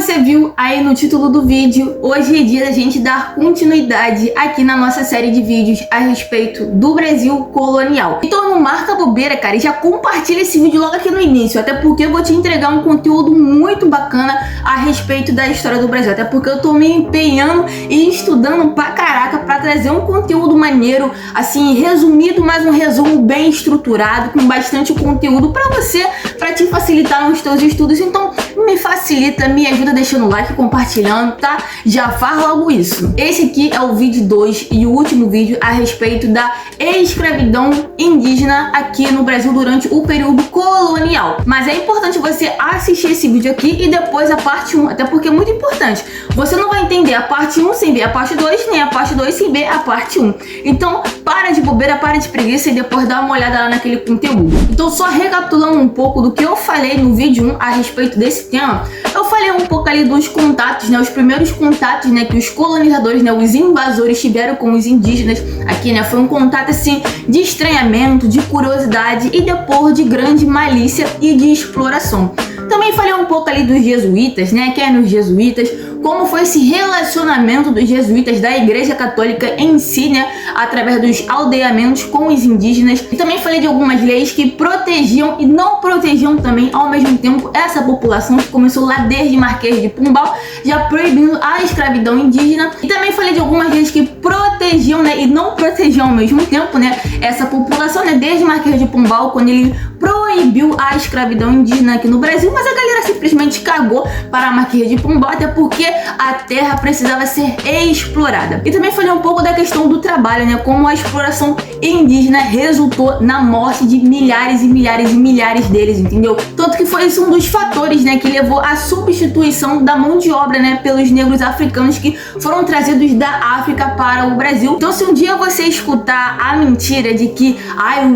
você viu aí no título do vídeo, hoje é dia da gente dar continuidade aqui na nossa série de vídeos a respeito do Brasil colonial. Então não marca bobeira, cara, e já compartilha esse vídeo logo aqui no início, até porque eu vou te entregar um conteúdo muito bacana a respeito da história do Brasil, até porque eu tô me empenhando e estudando pra caraca pra trazer um conteúdo maneiro, assim, resumido, mas um resumo bem estruturado, com bastante conteúdo pra você, pra te facilitar nos teus estudos. Então me facilita, me ajuda deixando o like, compartilhando, tá? Já faz logo isso. Esse aqui é o vídeo 2 e o último vídeo a respeito da escravidão indígena aqui no Brasil durante o período colonial. Mas é importante você assistir esse vídeo aqui e depois a parte 1, até porque é muito importante. Você não vai entender a parte 1 sem ver a parte 2, nem a parte 2 sem ver a parte 1. Então, para de bobeira, para de preguiça e depois dá uma olhada lá naquele conteúdo. Então, só recapitulando um pouco do que eu falei no vídeo 1 a respeito desse tema, eu falei um pouco ali dos contatos, né, os primeiros contatos, né, que os colonizadores, né, os invasores tiveram com os indígenas aqui, né, foi um contato assim de estranhamento, de curiosidade e depois de grande malícia e de exploração. Também falei um pouco ali dos jesuítas, né, quem eram os jesuítas, como foi esse relacionamento dos jesuítas da Igreja Católica em si, né, através dos aldeamentos com os indígenas. E também falei de algumas leis que protegiam e não protegiam também ao mesmo tempo essa população, que começou lá desde Marquês de Pombal, já proibindo a escravidão indígena. E também falei de algumas leis que protegiam, né, e não protegiam ao mesmo tempo, né, essa população, né, desde Marquês de Pombal, quando ele proibiu a escravidão indígena aqui no Brasil, mas a galera simplesmente cagou para Marquês de Pombal, até porque a terra precisava ser explorada. E também falei um pouco da questão do trabalho, né, como a exploração indígena resultou na morte de milhares e milhares e milhares deles, entendeu? Tanto que foi esse um dos fatores, né, que levou à substituição da mão de obra, né, pelos negros africanos que foram trazidos da África para o Brasil. Então, se um dia você escutar a mentira de que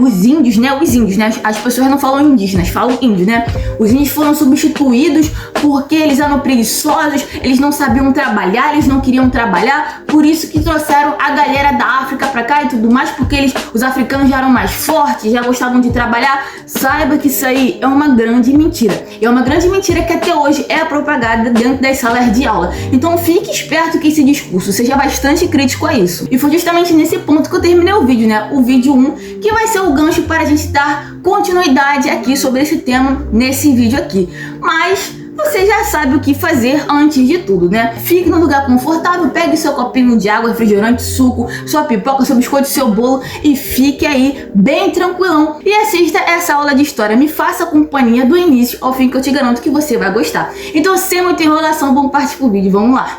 os índios, né, as pessoas não falam indígenas, falam índios, né? Os índios foram substituídos porque eles eram preguiçosos, eles não sabiam trabalhar, eles não queriam trabalhar, por isso que trouxeram a galera da África pra cá e tudo mais, porque os africanos já eram mais fortes, já gostavam de trabalhar. Saiba que isso aí é uma grande mentira. E é uma grande mentira que até hoje é propagada dentro das salas de aula. Então fique esperto com esse discurso, seja bastante crítico a isso. E foi justamente nesse ponto que eu terminei o vídeo, né? O vídeo 1, que vai ser o gancho para a gente dar continuidade aqui sobre esse tema nesse vídeo aqui. Mas você já sabe o que fazer antes de tudo, né? Fique num lugar confortável, pegue seu copinho de água, refrigerante, suco, sua pipoca, seu biscoito, seu bolo e fique aí bem tranquilão e assista essa aula de história. Me faça companhia do início ao fim, que eu te garanto que você vai gostar. Então, sem muita enrolação, vamos partir pro vídeo, vamos lá!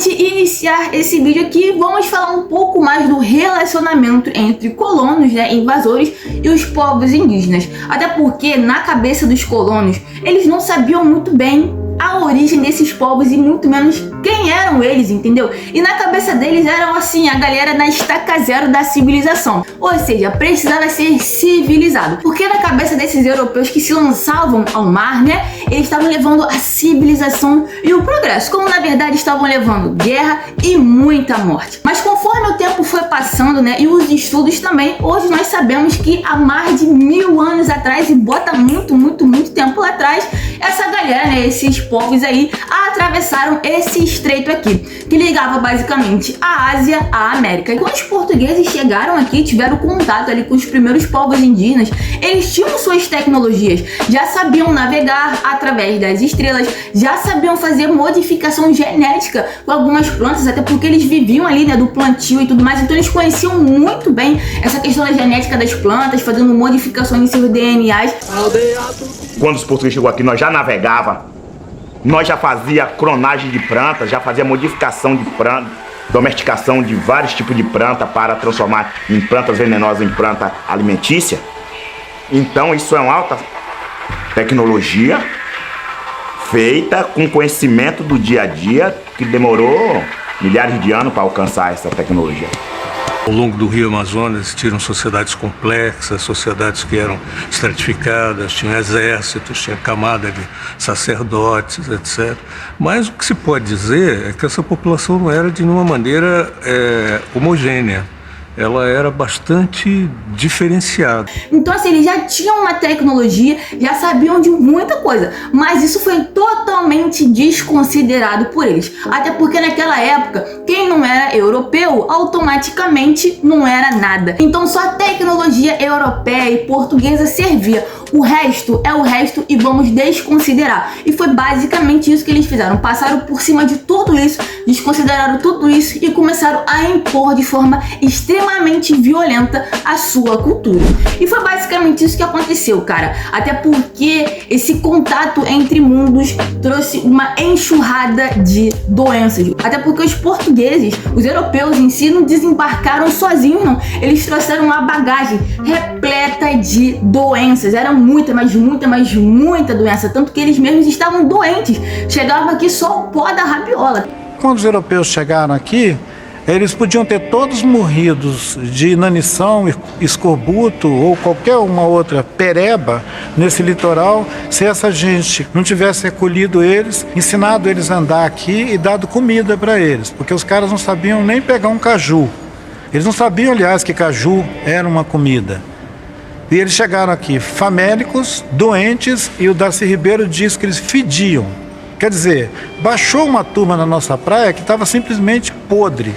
Iniciar esse vídeo aqui, vamos falar um pouco mais do relacionamento entre colonos, né, invasores e os povos indígenas. Até porque na cabeça dos colonos, eles não sabiam muito bem a origem desses povos e muito menos quem eram eles, entendeu? E na cabeça deles eram assim, a galera na estaca zero da civilização, ou seja, precisava ser civilizado, porque na cabeça desses europeus que se lançavam ao mar, né, eles estavam levando a civilização e o progresso, como na verdade estavam levando guerra e muita morte. Mas conforme o tempo foi passando, né, e os estudos também, hoje nós sabemos que há mais de 1000 anos atrás, e bota muito tempo lá atrás, essa galera, né, esses povos aí atravessaram esse estreito aqui, que ligava basicamente a Ásia à América. E quando os portugueses chegaram aqui, tiveram contato ali com os primeiros povos indígenas, eles tinham suas tecnologias, já sabiam navegar através das estrelas, já sabiam fazer modificação genética com algumas plantas, até porque eles viviam ali, né, do plantio e tudo mais, então eles conheciam muito bem essa questão da genética das plantas, fazendo modificações em seus DNAs. Quando os portugueses chegou aqui, nós já navegava, nós já fazia clonagem de plantas, já fazia modificação de planta, domesticação de vários tipos de planta para transformar em plantas venenosas em planta alimentícia. Então isso é uma alta tecnologia feita com conhecimento do dia a dia, que demorou milhares de anos para alcançar essa tecnologia. Ao longo do Rio Amazonas existiram sociedades complexas, sociedades que eram estratificadas, tinham exércitos, tinha camada de sacerdotes, etc. Mas o que se pode dizer é que essa população não era de nenhuma maneira homogênea. Ela era bastante diferenciada. Então, assim, eles já tinham uma tecnologia, já sabiam de muita coisa, mas isso foi totalmente desconsiderado por eles. Até porque naquela época, quem não era europeu, automaticamente não era nada. Então, só a tecnologia europeia e portuguesa servia. O resto é o resto e vamos desconsiderar. E foi basicamente isso que eles fizeram. Passaram por cima de tudo isso, desconsideraram tudo isso e começaram a impor de forma extremamente violenta a sua cultura. E foi basicamente isso que aconteceu, cara. Até porque esse contato entre mundos trouxe uma enxurrada de doenças. Até porque os portugueses, os europeus em si, não desembarcaram sozinhos, não. Eles trouxeram uma bagagem repleta de doenças. Era muita doença. Tanto que eles mesmos estavam doentes. Chegava aqui só o pó da rabiola. Quando os europeus chegaram aqui, eles podiam ter todos morridos de inanição, escorbuto ou qualquer uma outra pereba nesse litoral, se essa gente não tivesse acolhido eles, ensinado eles a andar aqui e dado comida para eles, porque os caras não sabiam nem pegar um caju. Eles não sabiam, aliás, que caju era uma comida. E eles chegaram aqui famélicos, doentes, e o Darcy Ribeiro diz que eles fediam. Quer dizer, baixou uma turma na nossa praia que estava simplesmente podre.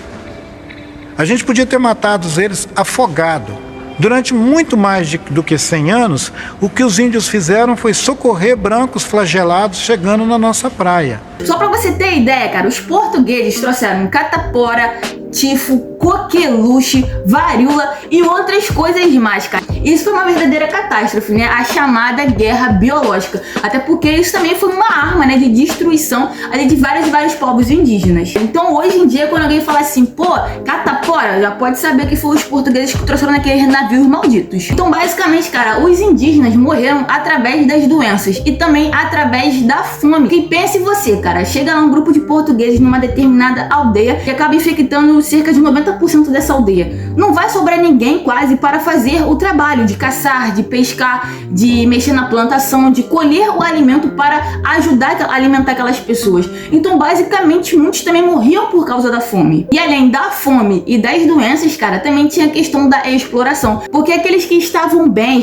A gente podia ter matado eles afogado. Durante muito mais do que 100 anos, o que os índios fizeram foi socorrer brancos flagelados chegando na nossa praia. Só pra você ter ideia, cara, os portugueses trouxeram catapora, tifo, coqueluche, varíola e outras coisas mais, cara. Isso foi uma verdadeira catástrofe, né? A chamada guerra biológica. Até porque isso também foi uma arma, né, de destruição ali de vários povos indígenas. Então, hoje em dia, quando alguém fala assim, pô, catapora, já pode saber que foram os portugueses que trouxeram naqueles navios malditos. Então, basicamente, cara, os indígenas morreram através das doenças e também através da fome. E pense você, cara, chega lá um grupo de portugueses numa determinada aldeia e acaba infectando cerca de 90% dessa aldeia. Não vai sobrar ninguém quase para fazer o trabalho de caçar, de pescar, de mexer na plantação, de colher o alimento para ajudar a alimentar aquelas pessoas. Então, basicamente, muitos também morriam por causa da fome. E além da fome e das doenças, cara, também tinha a questão da exploração. Porque aqueles que estavam bem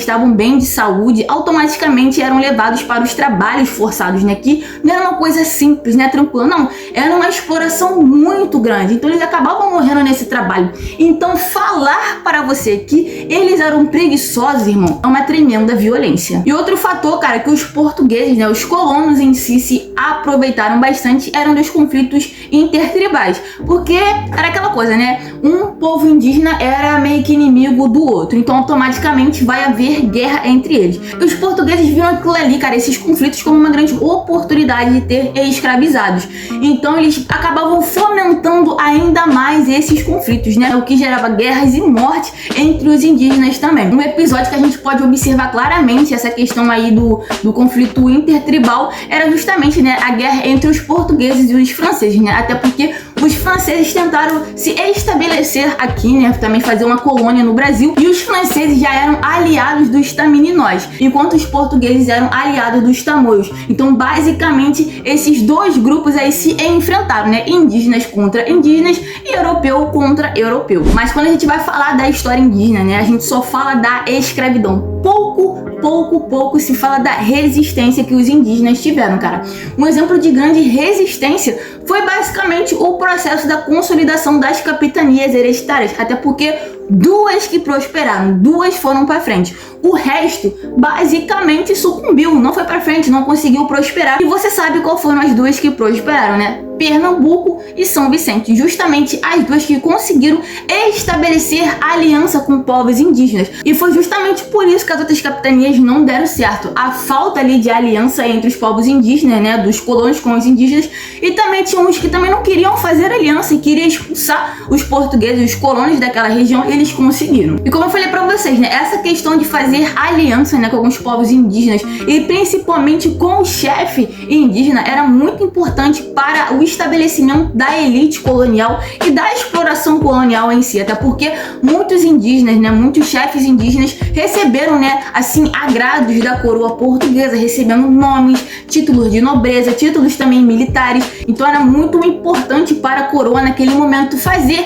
de saúde, automaticamente eram levados para os trabalhos forçados, né? Que não era uma coisa simples, né? Tranquila, não. Era uma exploração muito grande. Então, eles acabavam morrendo nesse trabalho. Então, falar para você que eles eram preguiçosos, irmão, é uma tremenda violência. E outro fator, cara, que os portugueses, né, os colonos em si se aproveitaram bastante eram dos conflitos intertribais. Porque era aquela coisa, né? Um povo indígena era meio que inimigo do outro. Então, automaticamente vai haver guerra entre eles. E os portugueses viram aquilo ali, cara, esses conflitos como uma grande oportunidade de ter escravizados. Então, eles acabavam fomentando ainda mais esses conflitos, né? O que gerava guerras e morte entre os indígenas também. Um episódio que a gente pode observar claramente essa questão aí do conflito intertribal era justamente, né, a guerra entre os portugueses e os franceses, né? Até porque os franceses tentaram se estabelecer aqui, né, também fazer uma colônia no Brasil, e os franceses já eram aliados dos tamininós, enquanto os portugueses eram aliados dos tamoios. Então, basicamente, esses dois grupos aí se enfrentaram, né? Indígenas contra indígenas e europeu contra europeu. Mas quando a gente vai falar da história indígena, né, a gente só fala da escravidão. Pouco se fala da resistência que os indígenas tiveram, cara. Um exemplo de grande resistência foi basicamente o processo da consolidação das capitanias hereditárias, até porque duas que prosperaram, duas foram para frente. O resto basicamente sucumbiu, não foi para frente, não conseguiu prosperar. E você sabe qual foram as duas que prosperaram, né? Pernambuco e São Vicente, justamente as duas que conseguiram estabelecer aliança com povos indígenas. E foi justamente por isso que as outras capitanias não deram certo. A falta ali de aliança entre os povos indígenas, né, dos colonos com os indígenas, e também tinha uns que também não queriam fazer aliança e queriam expulsar os portugueses, os colonos daquela região, e eles conseguiram. E como eu falei pra vocês, né, essa questão de fazer aliança, né, com alguns povos indígenas e principalmente com o chefe indígena era muito importante para o estabelecimento da elite colonial e da exploração colonial em si, até porque muitos indígenas, né, muitos chefes indígenas receberam, né, assim, agrados da coroa portuguesa, recebendo nomes, títulos de nobreza, títulos também militares. Então era muito importante para a coroa naquele momento fazer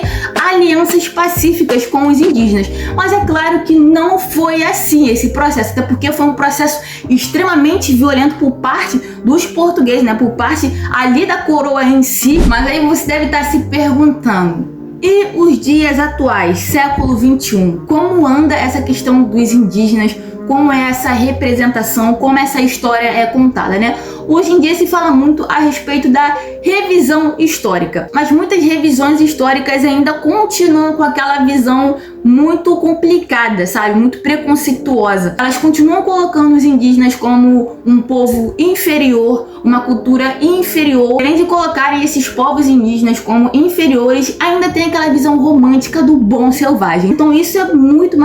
alianças pacíficas com os indígenas. Mas é claro que não foi assim esse processo, até porque foi um processo extremamente violento por parte dos portugueses, né, por parte ali da coroa em si. Mas aí você deve estar se perguntando: e os dias atuais, século 21, como anda essa questão dos indígenas? Como é essa representação, como essa história é contada, né? Hoje em dia se fala muito a respeito da revisão histórica, mas muitas revisões históricas ainda continuam com aquela visão muito complicada, sabe? Muito preconceituosa. Elas continuam colocando os indígenas como um povo inferior, uma cultura inferior. Além de colocarem esses povos indígenas como inferiores, ainda tem aquela visão romântica do bom selvagem. Então isso é muito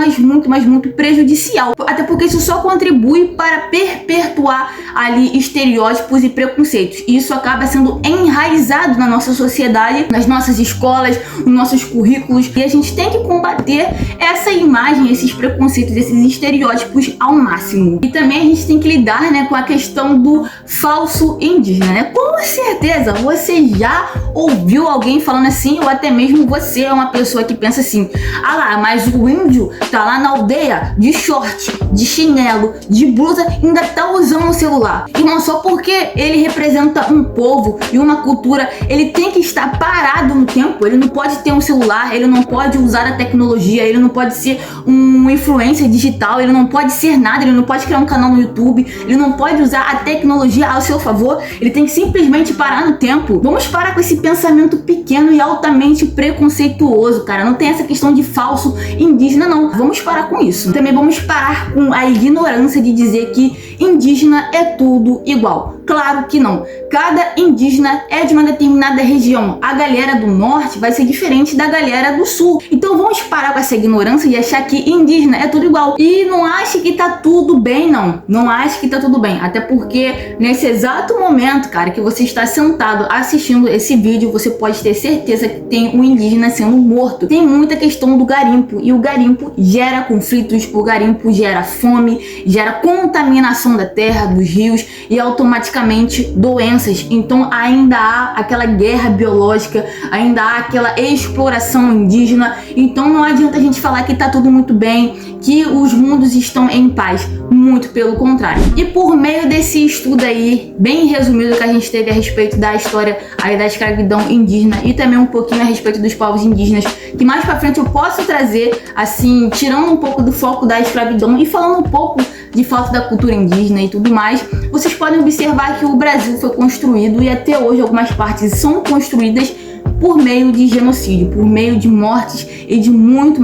prejudicial. Até porque isso só contribui para perpetuar ali estereótipos e preconceitos. E isso acaba sendo enraizado na nossa sociedade, nas nossas escolas, nos nossos currículos. E a gente tem que combater essa imagem, esses preconceitos, esses estereótipos ao máximo. E também a gente tem que lidar, né, com a questão do falso indígena, né? Com certeza você já ouviu alguém falando assim, ou até mesmo você é uma pessoa que pensa assim: ah lá, mas o índio tá lá na aldeia de short, de chinelo, de blusa, ainda tá usando o celular. E não só porque ele representa um povo e uma cultura, ele tem que estar parado no tempo. Ele não pode ter um celular, ele não pode usar a tecnologia, ele não pode ser um influencer digital, ele não pode ser nada, ele não pode criar um canal no YouTube, ele não pode usar a tecnologia ao seu favor, ele tem que simplesmente parar no tempo. Vamos parar com esse pensamento pequeno e altamente preconceituoso, cara. Não tem essa questão de falso indígena, não. Vamos parar com isso. Também vamos parar com a ignorância de dizer que indígena é tudo igual. Claro que não. Cada indígena é de uma determinada região. A galera do norte vai ser diferente da galera do sul. Então vamos parar com essa ignorância de achar que indígena é tudo igual. E não ache que tá tudo bem, não. Não ache que tá tudo bem. Até porque nesse exato momento, cara, que você está sentado assistindo esse vídeo, você pode ter certeza que tem um indígena sendo morto. Tem muita questão do garimpo. E o garimpo gera conflitos, o garimpo gera fome, gera contaminação da terra, dos rios e automaticamente doenças. Então ainda há aquela guerra biológica, ainda há aquela exploração indígena. Então não adianta a gente falar que tá tudo muito bem, que os mundos estão em paz. Muito pelo contrário. E por meio desse estudo aí, bem resumido, que a gente teve a respeito da história aí da escravidão indígena e também um pouquinho a respeito dos povos indígenas, que mais pra frente eu posso trazer, assim, tirando um pouco do foco da escravidão e falando um pouco de falta da cultura indígena e tudo mais, vocês podem observar que o Brasil foi construído e até hoje algumas partes são construídas por meio de genocídio, por meio de mortes e de muito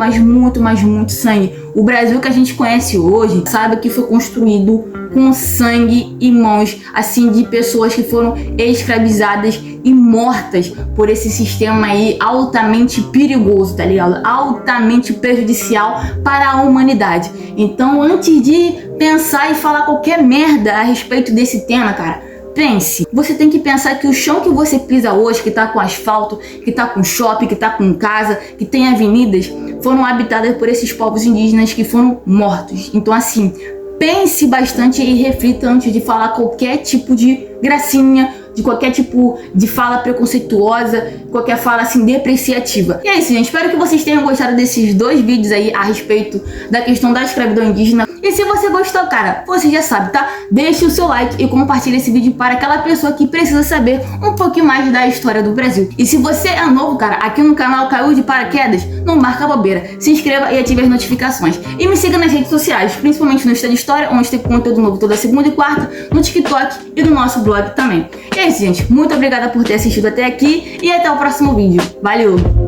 sangue. O Brasil que a gente conhece hoje, sabe que foi construído com sangue e mãos, assim, de pessoas que foram escravizadas e mortas por esse sistema aí altamente perigoso, tá ligado? Altamente prejudicial para a humanidade. Então, antes de pensar e falar qualquer merda a respeito desse tema, cara, pense. Você tem que pensar que o chão que você pisa hoje, que tá com asfalto, que tá com shopping, que tá com casa, que tem avenidas, foram habitadas por esses povos indígenas que foram mortos. Então, assim, pense bastante e reflita antes de falar qualquer tipo de gracinha, de qualquer tipo de fala preconceituosa, qualquer fala assim depreciativa. E é isso, gente. Espero que vocês tenham gostado desses dois vídeos aí a respeito da questão da escravidão indígena. E se você gostou, cara, você já sabe, tá? Deixe o seu like e compartilhe esse vídeo para aquela pessoa que precisa saber um pouquinho mais da história do Brasil. E se você é novo, cara, aqui no canal caiu de paraquedas, não marca bobeira. Se inscreva e ative as notificações. E me siga nas redes sociais, principalmente no Insta de História, onde tem conteúdo novo toda segunda e quarta, no TikTok e no nosso blog também. E é isso, gente. Muito obrigada por ter assistido até aqui e até o próximo vídeo. Valeu!